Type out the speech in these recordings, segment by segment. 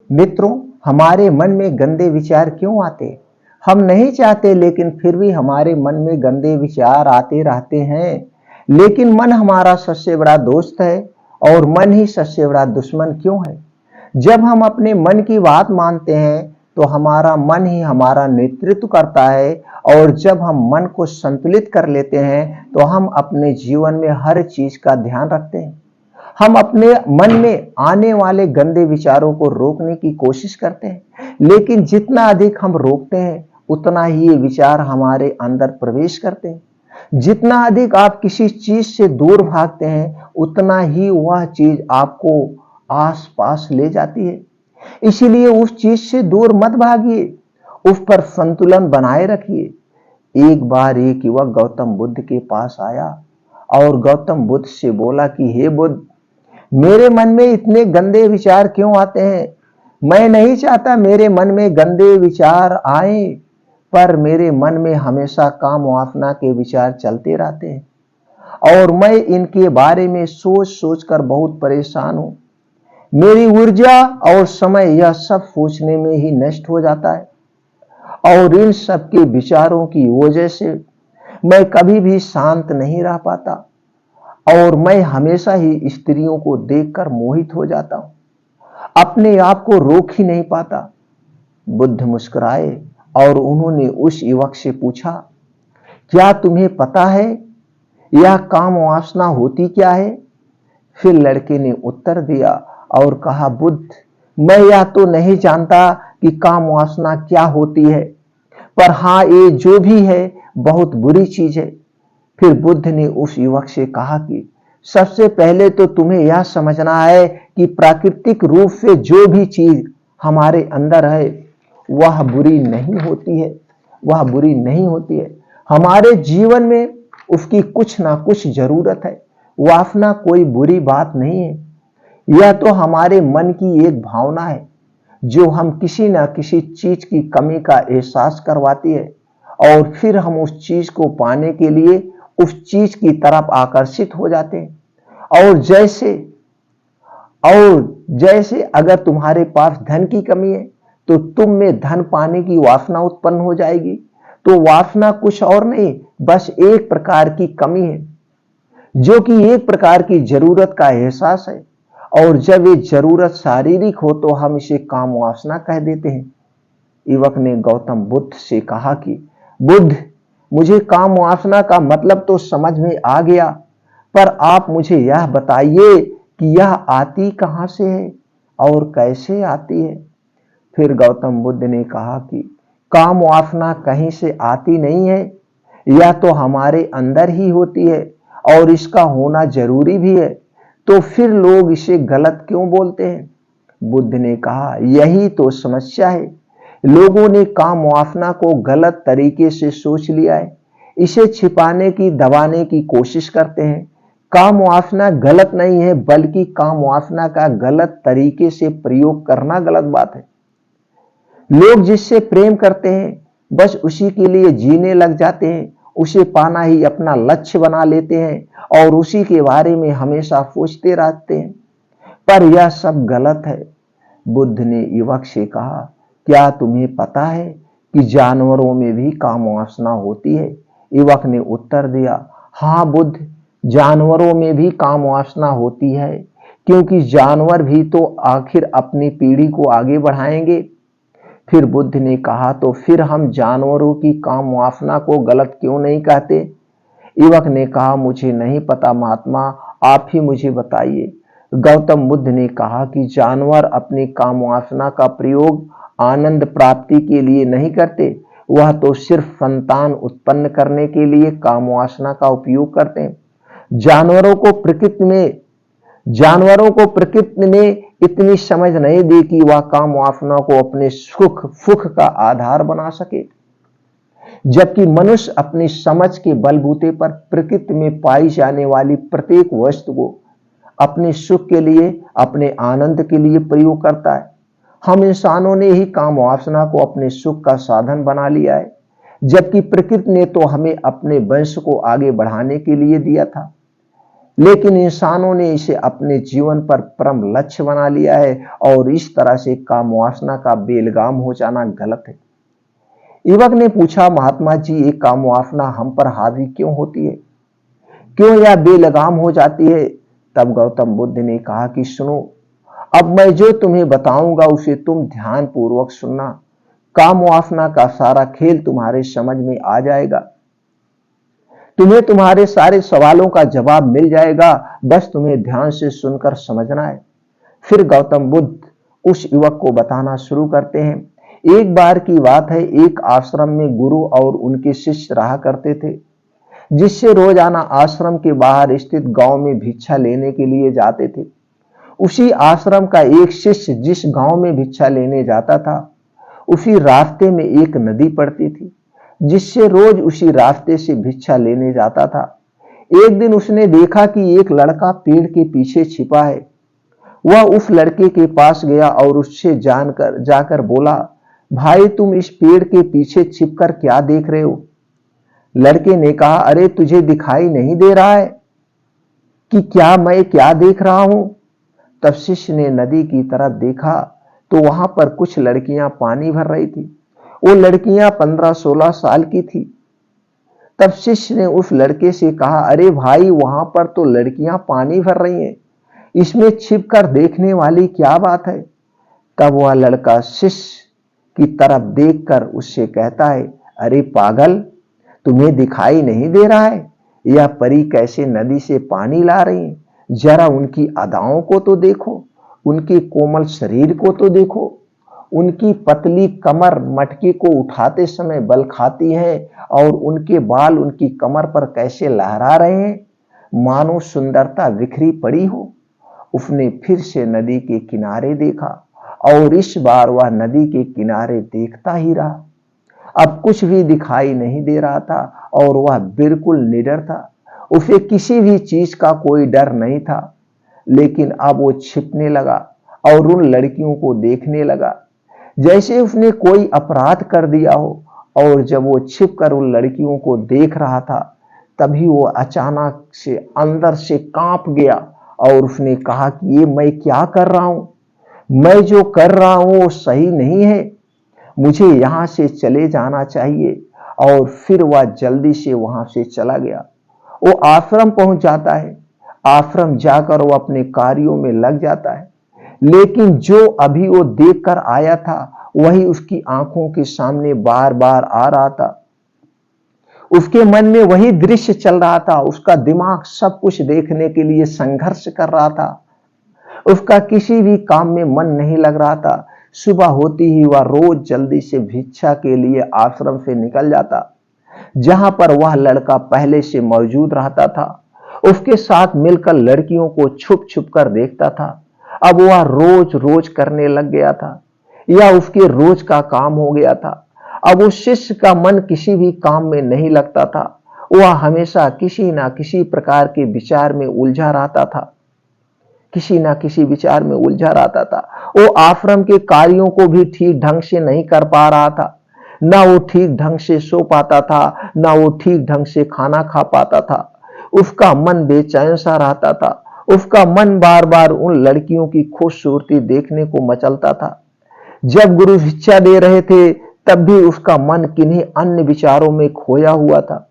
मित्रों, हमारे मन में गंदे विचार क्यों आते? हम नहीं चाहते लेकिन फिर भी हमारे मन में गंदे विचार आते रहते हैं। लेकिन मन हमारा सबसे बड़ा दोस्त है और मन ही सबसे बड़ा दुश्मन क्यों है? जब हम अपने मन की बात मानते हैं तो हमारा मन ही हमारा नेतृत्व करता है, और जब हम मन को संतुलित कर लेते हैं तो हम अपने जीवन में हर चीज का ध्यान रखते हैं। हम अपने मन में आने वाले गंदे विचारों को रोकने की कोशिश करते हैं, लेकिन जितना अधिक हम रोकते हैं उतना ही ये विचार हमारे अंदर प्रवेश करते हैं। जितना अधिक आप किसी चीज से दूर भागते हैं उतना ही वह चीज आपको आस पास ले जाती है। इसीलिए उस चीज से दूर मत भागिए, उस पर संतुलन बनाए रखिए। एक बार एक युवक गौतम बुद्ध के पास आया और गौतम बुद्ध से बोला कि हे बुद्ध, मेरे मन में इतने गंदे विचार क्यों आते हैं? मैं नहीं चाहता मेरे मन में गंदे विचार आए, पर मेरे मन में हमेशा काम वासना के विचार चलते रहते हैं और मैं इनके बारे में सोच सोच कर बहुत परेशान हूं। मेरी ऊर्जा और समय यह सब सोचने में ही नष्ट हो जाता है और इन सब के विचारों की वजह से मैं कभी भी शांत नहीं रह पाता और मैं हमेशा ही स्त्रियों को देखकर मोहित हो जाता हूं, अपने आप को रोक ही नहीं पाता। बुद्ध मुस्कुराए और उन्होंने उस युवक से पूछा, क्या तुम्हें पता है यह काम वासना होती क्या है? फिर लड़के ने उत्तर दिया और कहा, बुद्ध, मैं यह तो नहीं जानता कि काम वासना क्या होती है, पर हाँ, ये जो भी है बहुत बुरी चीज है। फिर बुद्ध ने उस युवक से कहा कि सबसे पहले तो तुम्हें यह समझना है कि प्राकृतिक रूप से जो भी चीज हमारे अंदर है वह बुरी नहीं होती है, वह बुरी नहीं होती है। हमारे जीवन में उसकी कुछ ना कुछ जरूरत है। वासना कोई बुरी बात नहीं है, यह तो हमारे मन की एक भावना है जो हम किसी ना किसी चीज की कमी का एहसास करवाती है और फिर हम उस चीज को पाने के लिए उस चीज की तरफ आकर्षित हो जाते हैं। और जैसे अगर तुम्हारे पास धन की कमी है तो तुम में धन पाने की वासना उत्पन्न हो जाएगी। तो वासना कुछ और नहीं, बस एक प्रकार की कमी है जो कि एक प्रकार की जरूरत का एहसास है, और जब ये जरूरत शारीरिक हो तो हम इसे काम वासना कह देते हैं। युवक ने गौतम बुद्ध से कहा कि बुद्ध, मुझे काम वासना का मतलब तो समझ में आ गया, पर आप मुझे यह बताइए कि यह आती कहां से है और कैसे आती है? फिर गौतम बुद्ध ने कहा कि काम वासना कहीं से आती नहीं है, यह तो हमारे अंदर ही होती है और इसका होना जरूरी भी है। तो फिर लोग इसे गलत क्यों बोलते हैं? बुद्ध ने कहा, यही तो समस्या है। लोगों ने काम वासना को गलत तरीके से सोच लिया है, इसे छिपाने की, दबाने की कोशिश करते हैं। काम वासना गलत नहीं है, बल्कि काम वासना का गलत तरीके से प्रयोग करना गलत बात है। लोग जिससे प्रेम करते हैं बस उसी के लिए जीने लग जाते हैं, उसे पाना ही अपना लक्ष्य बना लेते हैं और उसी के बारे में हमेशा सोचते रहते हैं, पर यह सब गलत है। बुद्ध ने युवक से कहा, क्या तुम्हें पता है कि जानवरों में भी काम वासना होती है? युवक ने उत्तर दिया, हाँ बुद्ध, जानवरों में भी काम वासना होती है, क्योंकि जानवर भी तो आखिर अपनी पीढ़ी को आगे बढ़ाएंगे। फिर बुद्ध ने कहा, तो फिर हम जानवरों की काम वासना को गलत क्यों नहीं कहते? युवक ने कहा, मुझे नहीं पता महात्मा, आप ही मुझे बताइए। गौतम बुद्ध ने कहा कि जानवर अपनी काम वासना का प्रयोग आनंद प्राप्ति के लिए नहीं करते, वह तो सिर्फ संतान उत्पन्न करने के लिए काम वासना का उपयोग करते हैं। जानवरों को प्रकृति ने इतनी समझ नहीं दी कि वह काम वासना को अपने सुख का आधार बना सके, जबकि मनुष्य अपनी समझ के बलबूते पर प्रकृति में पाई जाने वाली प्रत्येक वस्तु को अपने सुख के लिए, अपने आनंद के लिए प्रयोग करता है। हम इंसानों ने ही काम वासना को अपने सुख का साधन बना लिया है, जबकि प्रकृति ने तो हमें अपने वंश को आगे बढ़ाने के लिए दिया था। लेकिन इंसानों ने इसे अपने जीवन पर परम लक्ष्य बना लिया है और इस तरह से काम वासना का बेलगाम हो जाना गलत है। युवक ने पूछा, महात्मा जी, ये काम वासना हम पर हावी क्यों होती है, क्यों यह बेलगाम हो जाती है? तब गौतम बुद्ध ने कहा कि सुनो, अब मैं जो तुम्हें बताऊंगा उसे तुम ध्यान पूर्वक सुनना। काम वासना का सारा खेल तुम्हारे समझ में आ जाएगा, तुम्हें तुम्हारे सारे सवालों का जवाब मिल जाएगा, बस तुम्हें ध्यान से सुनकर समझना है। फिर गौतम बुद्ध उस युवक को बताना शुरू करते हैं। एक बार की बात है, एक आश्रम में गुरु और उनके शिष्य रहा करते थे, जिससे रोजाना आश्रम के बाहर स्थित गांव में भिक्षा लेने के लिए जाते थे। उसी आश्रम का एक शिष्य जिस गांव में भिक्षा लेने जाता था, उसी रास्ते में एक नदी पड़ती थी, जिससे रोज उसी रास्ते से भिक्षा लेने जाता था। एक दिन उसने देखा कि एक लड़का पेड़ के पीछे छिपा है। वह उस लड़के के पास गया और उससे जाकर बोला, भाई, तुम इस पेड़ के पीछे छिपकर क्या देख रहे हो? लड़के ने कहा, अरे तुझे दिखाई नहीं दे रहा है कि मैं क्या देख रहा हूं? तब शिष्य ने नदी की तरफ देखा तो वहां पर कुछ लड़कियां पानी भर रही थी। वो लड़कियां 15-16 साल की थी। तब शिष्य ने उस लड़के से कहा, अरे भाई, वहां पर तो लड़कियां पानी भर रही हैं, इसमें छिपकर देखने वाली क्या बात है? तब वह लड़का शिष्य की तरफ देखकर उससे कहता है, अरे पागल, तुम्हें दिखाई नहीं दे रहा है यह परी कैसे नदी से पानी ला रही है? जरा उनकी अदाओं को तो देखो, उनके कोमल शरीर को तो देखो, उनकी पतली कमर मटके को उठाते समय बल खाती है और उनके बाल उनकी कमर पर कैसे लहरा रहे हैं, मानो सुंदरता बिखरी पड़ी हो। उसने फिर से नदी के किनारे देखा और इस बार वह नदी के किनारे देखता ही रहा। अब कुछ भी दिखाई नहीं दे रहा था और वह बिल्कुल निडर था। उसे किसी भी चीज का कोई डर नहीं था। लेकिन अब वो छिपने लगा और उन लड़कियों को देखने लगा जैसे उसने कोई अपराध कर दिया हो। और जब वो छिपकर उन लड़कियों को देख रहा था, तभी वो अचानक से अंदर से कांप गया और उसने कहा कि ये मैं क्या कर रहा हूं? मैं जो कर रहा हूं वो सही नहीं है, मुझे यहां से चले जाना चाहिए। और फिर वह जल्दी से वहां से चला गया। वो आश्रम पहुंच जाता है। आश्रम जाकर वो अपने कार्यों में लग जाता है। लेकिन जो अभी वो देखकर आया था, वही उसकी आंखों के सामने बार बार आ रहा था। उसके मन में वही दृश्य चल रहा था। उसका दिमाग सब कुछ देखने के लिए संघर्ष कर रहा था। उसका किसी भी काम में मन नहीं लग रहा था। सुबह होती ही वह रोज जल्दी से भिक्षा के लिए आश्रम से निकल जाता, जहां पर वह लड़का पहले से मौजूद रहता था। उसके साथ मिलकर लड़कियों को छुप छुप कर देखता था। अब वह रोज रोज करने लग गया था, यह उसके रोज का काम हो गया था। अब उस शिष्य का मन किसी भी काम में नहीं लगता था। वह हमेशा किसी ना किसी प्रकार के विचार में उलझा रहता था, किसी ना किसी विचार में उलझा रहता था। वो आश्रम के कार्यों को भी ठीक ढंग से नहीं कर पा रहा था। ना वो ठीक ढंग से सो पाता था, ना वो ठीक ढंग से खाना खा पाता था। उसका मन बेचैन सा रहता था। उसका मन बार बार उन लड़कियों की खूबसूरती देखने को मचलता था। जब गुरु भिक्षा दे रहे थे, तब भी उसका मन किन्हीं अन्य विचारों में खोया हुआ था।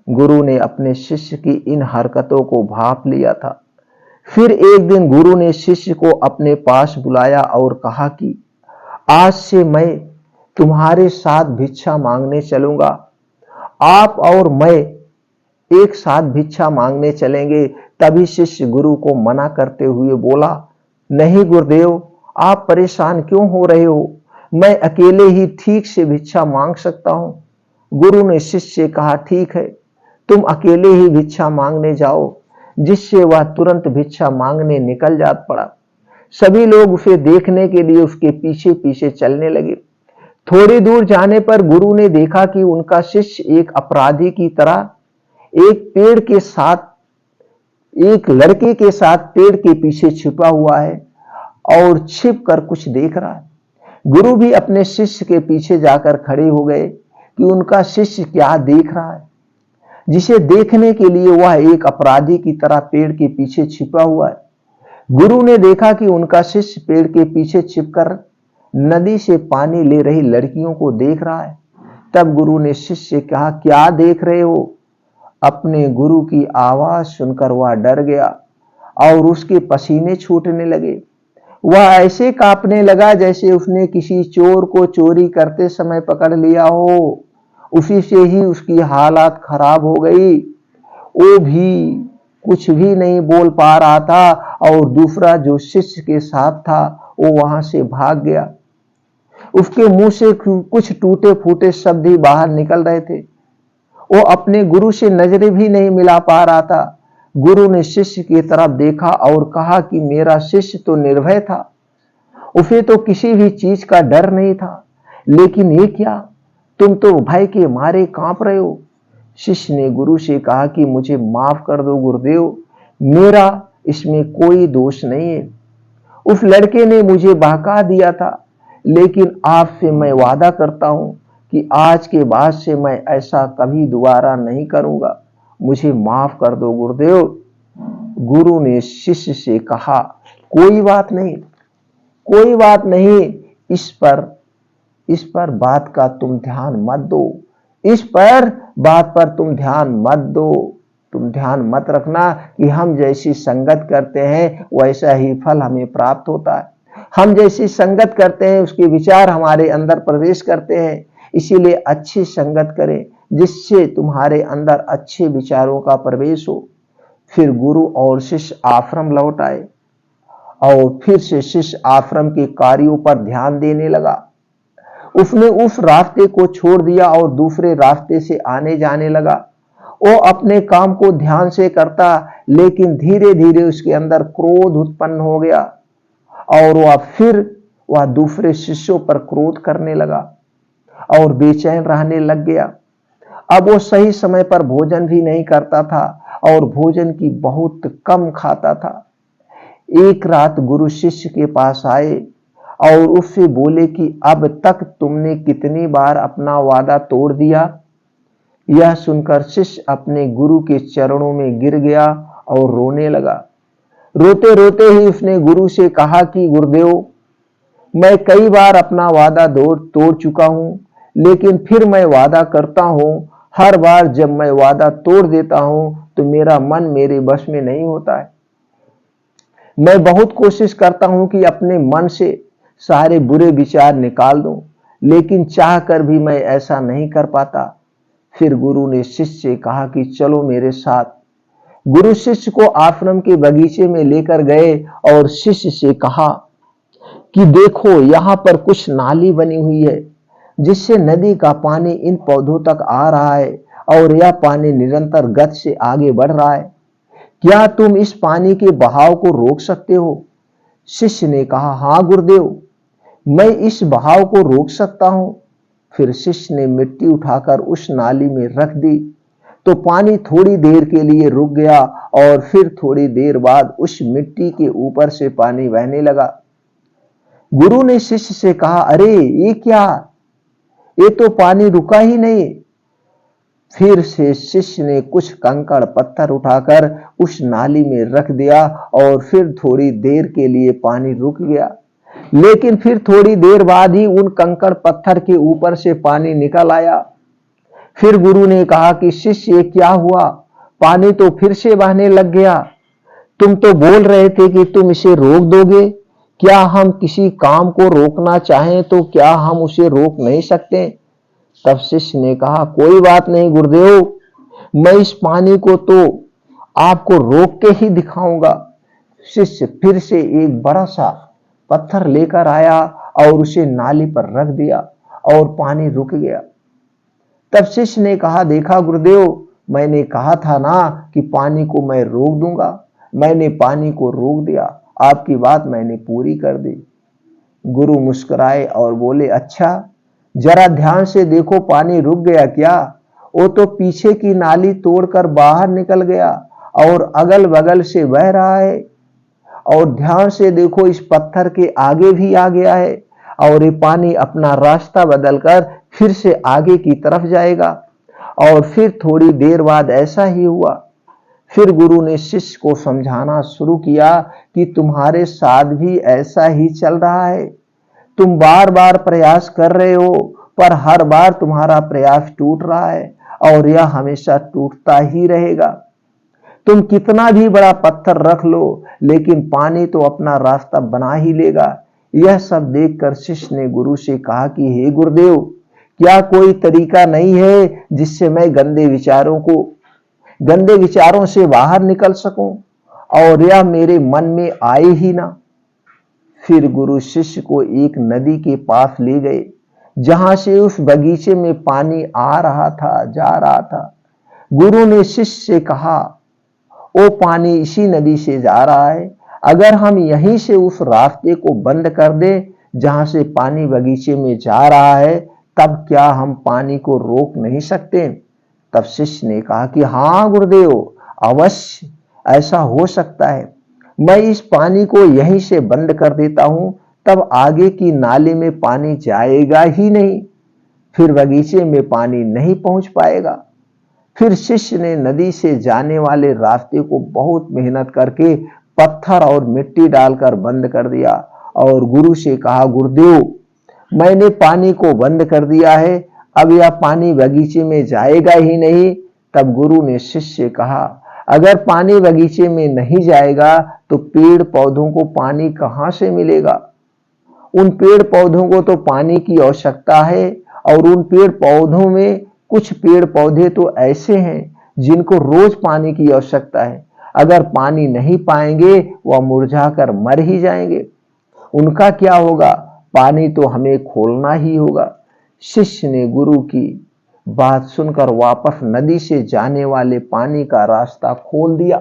गुरु ने अपने शिष्य की इन हरकतों को भांप लिया था। फिर एक दिन गुरु ने शिष्य को अपने पास बुलाया और कहा कि आज से मैं तुम्हारे साथ भिक्षा मांगने चलूंगा। आप और मैं एक साथ भिक्षा मांगने चलेंगे। तभी शिष्य गुरु को मना करते हुए बोला, नहीं गुरुदेव, आप परेशान क्यों हो रहे हो? मैं अकेले ही ठीक से भिक्षा मांग सकता हूं। गुरु ने शिष्य से कहा, ठीक है, तुम अकेले ही भिक्षा मांगने जाओ। जिससे वह तुरंत भिक्षा मांगने निकल जा पड़ा। सभी लोग उसे देखने के लिए उसके पीछे पीछे चलने लगे। थोड़ी दूर जाने पर गुरु ने देखा कि उनका शिष्य एक अपराधी की तरह एक लड़के के साथ पेड़ के पीछे छिपा हुआ है और छिप कर कुछ देख रहा है। गुरु भी अपने शिष्य के पीछे जाकर खड़े हो गए कि उनका शिष्य क्या देख रहा है। जिसे देखने के लिए वह एक अपराधी की तरह पेड़ के पीछे छिपा हुआ है। गुरु ने देखा कि उनका शिष्य पेड़ के पीछे छिपकर नदी से पानी ले रही लड़कियों को देख रहा है। तब गुरु ने शिष्य से कहा, क्या देख रहे हो? अपने गुरु की आवाज सुनकर वह डर गया और उसके पसीने छूटने लगे। वह ऐसे कांपने लगा जैसे उसने किसी चोर को चोरी करते समय पकड़ लिया हो। उसी से ही उसकी हालत खराब हो गई। वो भी कुछ भी नहीं बोल पा रहा था और दूसरा जो शिष्य के साथ था वो वहां से भाग गया। उसके मुंह से कुछ टूटे फूटे शब्द ही बाहर निकल रहे थे। वो अपने गुरु से नजरें भी नहीं मिला पा रहा था। गुरु ने शिष्य की तरफ देखा और कहा कि मेरा शिष्य तो निर्भय था, उसे तो किसी भी चीज का डर नहीं था, लेकिन ये क्या, तुम तो भय के मारे कांप रहे हो। शिष्य ने गुरु से कहा कि मुझे माफ कर दो गुरुदेव, मेरा इसमें कोई दोष नहीं है। उस लड़के ने मुझे बहका दिया था, लेकिन आपसे मैं वादा करता हूं कि आज के बाद से मैं ऐसा कभी दोबारा नहीं करूंगा। मुझे माफ कर दो गुरुदेव। गुरु ने शिष्य से कहा, कोई बात नहीं, कोई बात नहीं, इस पर बात का तुम ध्यान मत दो, इस पर बात पर तुम ध्यान मत दो। तुम ध्यान मत रखना कि हम जैसी संगत करते हैं वैसा ही फल हमें प्राप्त होता है। हम जैसी संगत करते हैं उसके विचार हमारे अंदर प्रवेश करते हैं। इसीलिए अच्छी संगत करें जिससे तुम्हारे अंदर अच्छे विचारों का प्रवेश हो। फिर गुरु और शिष्य आश्रम लौट आए और फिर से शिष्य आश्रम के कार्यों पर ध्यान देने लगा। उसने उस रास्ते को छोड़ दिया और दूसरे रास्ते से आने जाने लगा। वो अपने काम को ध्यान से करता, लेकिन धीरे धीरे उसके अंदर क्रोध उत्पन्न हो गया और वह दूसरे शिष्यों पर क्रोध करने लगा और बेचैन रहने लग गया। अब वो सही समय पर भोजन भी नहीं करता था और भोजन की बहुत कम खाता था। एक रात गुरु शिष्य के पास आए और उससे बोले कि अब तक तुमने कितनी बार अपना वादा तोड़ दिया। यह सुनकर शिष्य अपने गुरु के चरणों में गिर गया और रोने लगा। रोते रोते ही उसने गुरु से कहा कि गुरुदेव, मैं कई बार अपना वादा तोड़ चुका हूं, लेकिन फिर मैं वादा करता हूं। हर बार जब मैं वादा तोड़ देता हूं तो मेरा मन मेरे बस में नहीं होता है। मैं बहुत कोशिश करता हूं कि अपने मन से सारे बुरे विचार निकाल दूं, लेकिन चाह कर भी मैं ऐसा नहीं कर पाता। फिर गुरु ने शिष्य से कहा कि चलो मेरे साथ। गुरु शिष्य को आश्रम के बगीचे में लेकर गए और शिष्य से कहा कि देखो, यहाँ पर कुछ नाली बनी हुई है जिससे नदी का पानी इन पौधों तक आ रहा है और यह पानी निरंतर गति से आगे बढ़ रहा है। क्या तुम इस पानी के बहाव को रोक सकते हो? शिष्य ने कहा, हाँ गुरुदेव, मैं इस बहाव को रोक सकता हूं। फिर शिष्य ने मिट्टी उठाकर उस नाली में रख दी तो पानी थोड़ी देर के लिए रुक गया और फिर थोड़ी देर बाद उस मिट्टी के ऊपर से पानी बहने लगा। गुरु ने शिष्य से कहा, अरे ये क्या, ये तो पानी रुका ही नहीं। फिर से शिष्य ने कुछ कंकड़ पत्थर उठाकर उस नाली में रख दिया और फिर थोड़ी देर के लिए पानी रुक गया, लेकिन फिर थोड़ी देर बाद ही उन कंकड़ पत्थर के ऊपर से पानी निकल आया। फिर गुरु ने कहा कि शिष्य, ये क्या हुआ, पानी तो फिर से बहने लग गया। तुम तो बोल रहे थे कि तुम इसे रोक दोगे। क्या हम किसी काम को रोकना चाहें तो क्या हम उसे रोक नहीं सकते? तब शिष्य ने कहा, कोई बात नहीं गुरुदेव, मैं इस पानी को तो आपको रोक के ही दिखाऊंगा। शिष्य फिर से एक बड़ा सा पत्थर लेकर आया और उसे नाली पर रख दिया और पानी रुक गया। तब शिष्य ने कहा, देखा गुरुदेव, मैंने कहा था ना कि पानी को मैं रोक दूंगा। मैंने पानी को रोक दिया, आपकी बात मैंने पूरी कर दी। गुरु मुस्कुराए और बोले, अच्छा, जरा ध्यान से देखो, पानी रुक गया क्या? वो तो पीछे की नाली तोड़कर बाहर निकल गया और अगल बगल से बह रहा है। और ध्यान से देखो, इस पत्थर के आगे भी आ गया है और ये पानी अपना रास्ता बदलकर फिर से आगे की तरफ जाएगा और फिर थोड़ी देर बाद ऐसा ही हुआ। फिर गुरु ने शिष्य को समझाना शुरू किया कि तुम्हारे साथ भी ऐसा ही चल रहा है। तुम बार बार प्रयास कर रहे हो, पर हर बार तुम्हारा प्रयास टूट रहा है और यह हमेशा टूटता ही रहेगा। तुम कितना भी बड़ा पत्थर रख लो, लेकिन पानी तो अपना रास्ता बना ही लेगा। यह सब देखकर शिष्य ने गुरु से कहा कि हे गुरुदेव, क्या कोई तरीका नहीं है जिससे मैं गंदे विचारों से बाहर निकल सकूं और यह मेरे मन में आए ही ना। फिर गुरु शिष्य को एक नदी के पास ले गए, जहां से उस बगीचे में पानी आ रहा था, जा रहा था। गुरु ने शिष्य से कहा, वो पानी इसी नदी से जा रहा है। अगर हम यहीं से उस रास्ते को बंद कर दे जहां से पानी बगीचे में जा रहा है, तब क्या हम पानी को रोक नहीं सकते? तब शिष्य ने कहा कि हाँ गुरुदेव, अवश्य ऐसा हो सकता है। मैं इस पानी को यहीं से बंद कर देता हूं, तब आगे की नाले में पानी जाएगा ही नहीं, फिर बगीचे में पानी नहीं पहुंच पाएगा। फिर शिष्य ने नदी से जाने वाले रास्ते को बहुत मेहनत करके पत्थर और मिट्टी डालकर बंद कर दिया और गुरु से कहा, गुरुदेव, मैंने पानी को बंद कर दिया है, अब यह पानी बगीचे में जाएगा ही नहीं। तब गुरु ने शिष्य से कहा, अगर पानी बगीचे में नहीं जाएगा तो पेड़ पौधों को पानी कहां से मिलेगा? उन पेड़ पौधों को तो पानी की आवश्यकता है, और उन पेड़ पौधों में कुछ पेड़ पौधे तो ऐसे हैं जिनको रोज पानी की आवश्यकता है। अगर पानी नहीं पाएंगे वह मुरझाकर मर ही जाएंगे। उनका क्या होगा? पानी तो हमें खोलना ही होगा। शिष्य ने गुरु की बात सुनकर वापस नदी से जाने वाले पानी का रास्ता खोल दिया।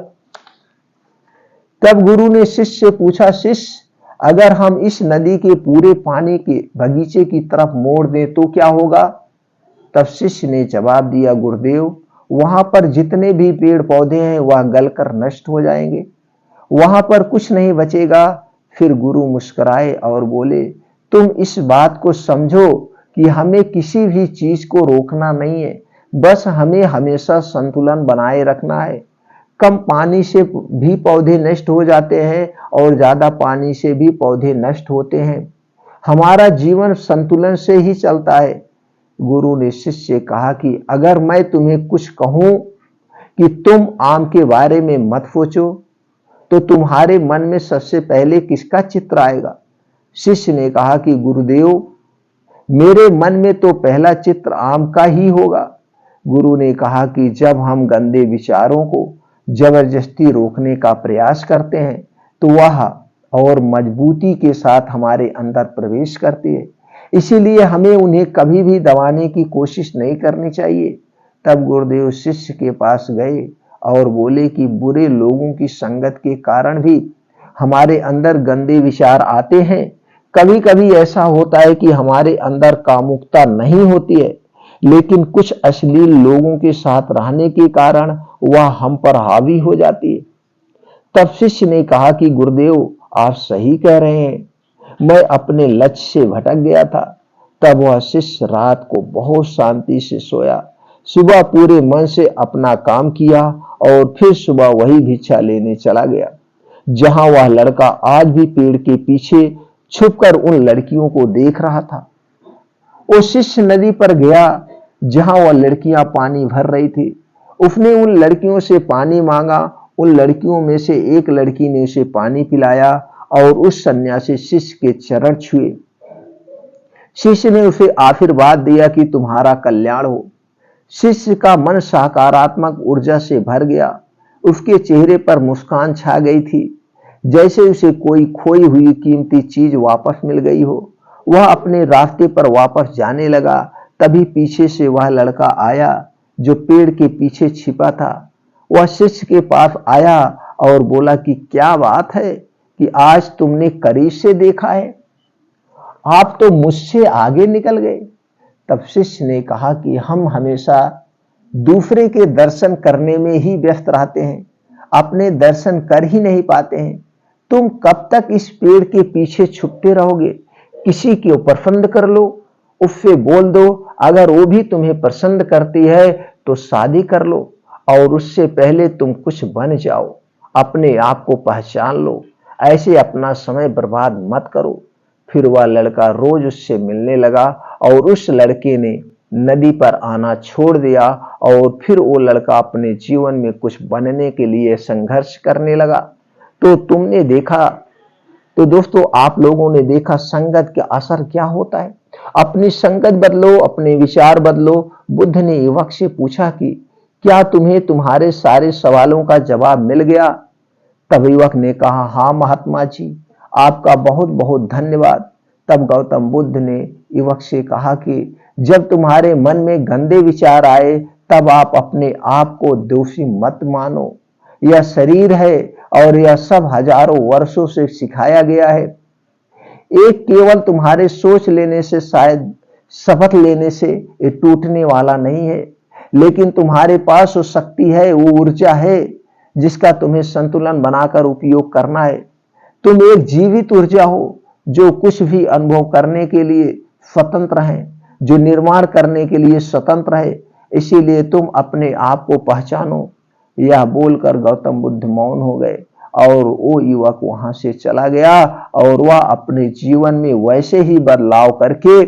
तब गुरु ने शिष्य से पूछा, शिष्य, अगर हम इस नदी के पूरे पानी के बगीचे की तरफ मोड़ दें तो क्या होगा? तब शिष्य ने जवाब दिया, गुरुदेव, वहां पर जितने भी पेड़ पौधे हैं वह गलकर नष्ट हो जाएंगे, वहां पर कुछ नहीं बचेगा। फिर गुरु मुस्कुराए और बोले, तुम इस बात को समझो कि हमें किसी भी चीज को रोकना नहीं है, बस हमें हमेशा संतुलन बनाए रखना है। कम पानी से भी पौधे नष्ट हो जाते हैं और ज्यादा पानी से भी पौधे नष्ट होते हैं। हमारा जीवन संतुलन से ही चलता है। गुरु ने शिष्य से कहा कि अगर मैं तुम्हें कुछ कहूं कि तुम आम के बारे में मत सोचो, तो तुम्हारे मन में सबसे पहले किसका चित्र आएगा? शिष्य ने कहा कि गुरुदेव, मेरे मन में तो पहला चित्र आम का ही होगा। गुरु ने कहा कि जब हम गंदे विचारों को जबरदस्ती रोकने का प्रयास करते हैं तो वह और मजबूती के साथ हमारे अंदर प्रवेश करती है, इसीलिए हमें उन्हें कभी भी दबाने की कोशिश नहीं करनी चाहिए। तब गुरुदेव शिष्य के पास गए और बोले कि बुरे लोगों की संगत के कारण भी हमारे अंदर गंदे विचार आते हैं। कभी कभी ऐसा होता है कि हमारे अंदर कामुकता नहीं होती है, लेकिन कुछ अश्लील लोगों के साथ रहने के कारण वह हम पर हावी हो जाती है। तब शिष्य ने कहा कि गुरुदेव, आप सही कह रहे हैं, मैं अपने लक्ष्य से भटक गया था। तब वह शिष्य रात को बहुत शांति से सोया, सुबह पूरे मन से अपना काम किया और फिर सुबह वही भिक्षा लेने चला गया जहां वह लड़का आज भी पेड़ के पीछे छुपकर उन लड़कियों को देख रहा था। वो शिष्य नदी पर गया जहां वह लड़कियां पानी भर रही थी। उसने उन लड़कियों से पानी मांगा। उन लड़कियों में से एक लड़की ने उसे पानी पिलाया और उस सन्यासी शिष्य के चरण छुए। शिष्य ने उसे आशीर्वाद दिया कि तुम्हारा कल्याण हो। शिष्य का मन सकारात्मक ऊर्जा से भर गया। उसके चेहरे पर मुस्कान छा गई थी, जैसे उसे कोई खोई हुई कीमती चीज वापस मिल गई हो। वह अपने रास्ते पर वापस जाने लगा। तभी पीछे से वह लड़का आया जो पेड़ के पीछे छिपा था। वह शिष्य के पास आया और बोला कि क्या बात है कि आज तुमने करीब से देखा है, आप तो मुझसे आगे निकल गए। तब शिष्य ने कहा कि हम हमेशा दूसरे के दर्शन करने में ही व्यस्त रहते हैं, अपने दर्शन कर ही नहीं पाते हैं। तुम कब तक इस पेड़ के पीछे छुपते रहोगे? किसी को पसंद कर लो, उससे बोल दो, अगर वो भी तुम्हें पसंद करती है तो शादी कर लो और उससे पहले तुम कुछ बन जाओ, अपने आप को पहचान लो, ऐसे अपना समय बर्बाद मत करो। फिर वह लड़का रोज उससे मिलने लगा और उस लड़के ने नदी पर आना छोड़ दिया और फिर वो लड़का अपने जीवन में कुछ बनने के लिए संघर्ष करने लगा। तो तुमने देखा, तो दोस्तों आप लोगों ने देखा संगत का असर क्या होता है। अपनी संगत बदलो, अपने विचार बदलो। बुद्ध ने युवक से पूछा कि क्या तुम्हें तुम्हारे सारे सवालों का जवाब मिल गया? तब युवक ने कहा, हाँ महात्मा जी, आपका बहुत बहुत धन्यवाद। तब गौतम बुद्ध ने युवक से कहा कि जब तुम्हारे मन में गंदे विचार आए तब आप अपने आप को दोषी मत मानो। यह शरीर है और यह सब हजारों वर्षों से सिखाया गया है। एक केवल तुम्हारे सोच लेने से, शायद शपथ लेने से ये टूटने वाला नहीं है, लेकिन तुम्हारे पास वो शक्ति है, वो ऊर्जा है जिसका तुम्हें संतुलन बनाकर उपयोग करना है। तुम एक जीवित ऊर्जा हो जो कुछ भी अनुभव करने के लिए स्वतंत्र है, जो निर्माण करने के लिए स्वतंत्र है। इसीलिए तुम अपने आप को पहचानो। यह बोलकर गौतम बुद्ध मौन हो गए और वो युवक वहां से चला गया और वह अपने जीवन में वैसे ही बदलाव करके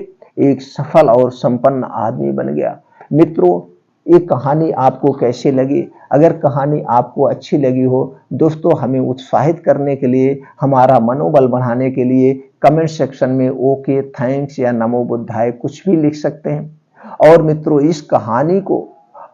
एक सफल और संपन्न आदमी बन गया। मित्रों, ये कहानी आपको कैसे लगी? अगर कहानी आपको अच्छी लगी हो दोस्तों, हमें उत्साहित करने के लिए, हमारा मनोबल बढ़ाने के लिए कमेंट सेक्शन में ओके, थैंक्स या नमो बुद्धाय कुछ भी लिख सकते हैं। और मित्रों, इस कहानी को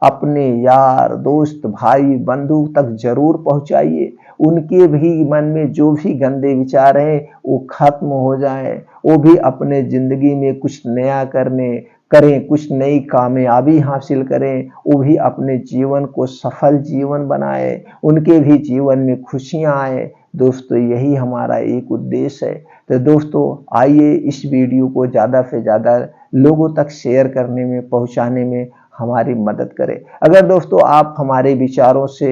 अपने यार, दोस्त, भाई, बंधु तक जरूर पहुंचाइए। उनके भी मन में जो भी गंदे विचार हैं वो खत्म हो जाए, वो भी अपने जिंदगी में कुछ नया करें, कुछ नई कामयाबी हासिल करें, वो भी अपने जीवन को सफल जीवन बनाए, उनके भी जीवन में खुशियां आए। दोस्तों, यही हमारा एक उद्देश्य है। तो दोस्तों, आइए इस वीडियो को ज़्यादा से ज़्यादा लोगों तक शेयर करने में, पहुंचाने में हमारी मदद करें। अगर दोस्तों आप हमारे विचारों से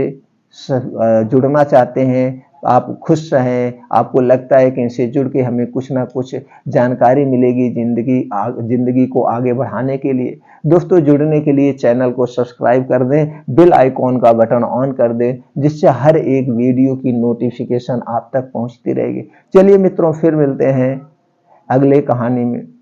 जुड़ना चाहते हैं, आप खुश रहें, आपको लगता है कि इनसे जुड़ के हमें कुछ ना कुछ जानकारी मिलेगी जिंदगी को आगे बढ़ाने के लिए, दोस्तों जुड़ने के लिए चैनल को सब्सक्राइब कर दें, बेल आइकॉन का बटन ऑन कर दें, जिससे हर एक वीडियो की नोटिफिकेशन आप तक पहुंचती रहेगी। चलिए मित्रों, फिर मिलते हैं अगले कहानी में।